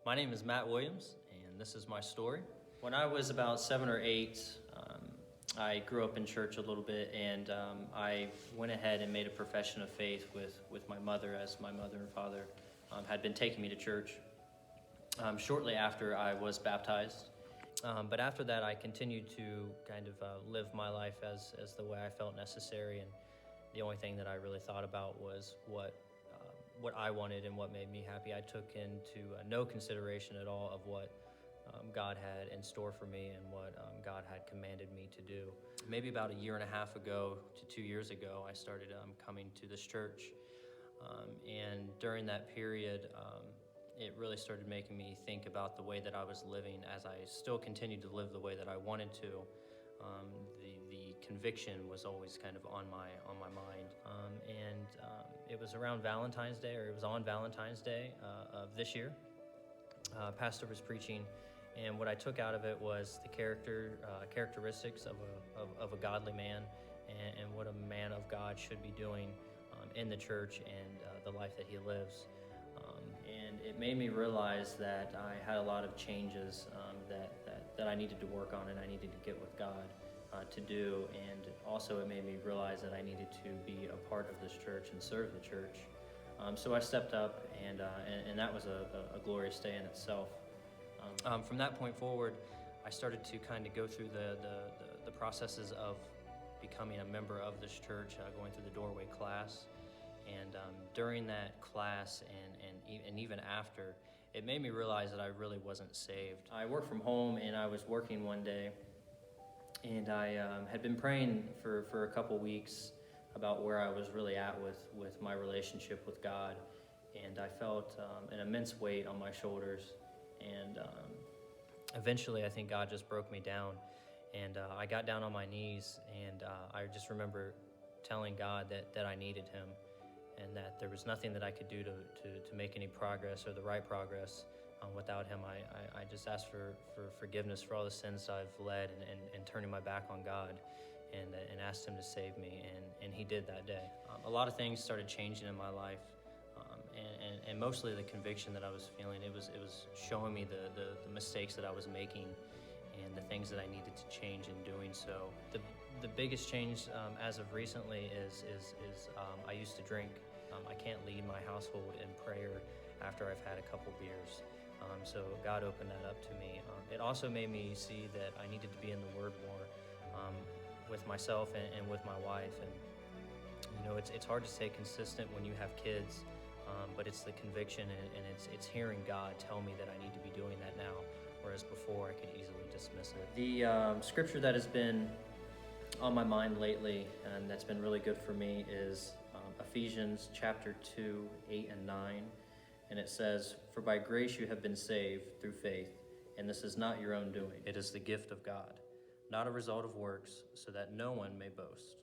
My name is Matt Williams, and this is my story. When I was about 7 or 8, I grew up in church a little bit, and I went ahead and made a profession of faith with my mother, as my mother and father had been taking me to church. Shortly after I was baptized, but after that I continued to kind of live my life as the way I felt necessary, and the only thing that I really thought about was what I wanted and what made me happy. I took into no consideration at all of what God had in store for me and what God had commanded me to do. Maybe about a year and a half ago to 2 years ago, I started coming to this church. And during that period, it really started making me think about the way that I was living. As I still continued to live the way that I wanted to, the conviction was always kind of on my mind. It was around Valentine's Day, or it was on Valentine's Day of this year. Pastor was preaching, and what I took out of it was the characteristics of a godly man, and what a man of God should be doing in the church and the life that he lives. And it made me realize that I had a lot of changes that I needed to work on and I needed to get with God to do. And also it made me realize that I needed to be a part of this church and serve the church. So I stepped up, and that was a glorious day in itself. From that point forward, I started to kind of go through the processes of becoming a member of this church, going through the doorway class. And during that class and even after, it made me realize that I really wasn't saved. I worked from home, and I was working one day, and I had been praying for a couple weeks about where I was really at with my relationship with God. And I felt an immense weight on my shoulders. And eventually I think God just broke me down. And I got down on my knees, and I just remember telling God that I needed him, and that there was nothing that I could do to make any progress, or the right progress, without him. I just asked for forgiveness for all the sins I've led, and turning my back on God, and asked him to save me, and he did that day. A lot of things started changing in my life, and mostly the conviction that I was feeling. It was showing me the mistakes that I was making, and the things that I needed to change in doing so. The biggest change as of recently is I used to drink. I can't lead my household in prayer after I've had a couple beers. So God opened that up to me. It also made me see that I needed to be in the Word more, with myself and with my wife. And you know, it's hard to stay consistent when you have kids, but it's the conviction, and it's hearing God tell me that I need to be doing that now, whereas before I could easily dismiss it. The scripture that has been on my mind lately, and that's been really good for me, is Ephesians chapter 2, 8 and 9. And it says, "For by grace you have been saved through faith, and this is not your own doing. It is the gift of God, not a result of works, so that no one may boast."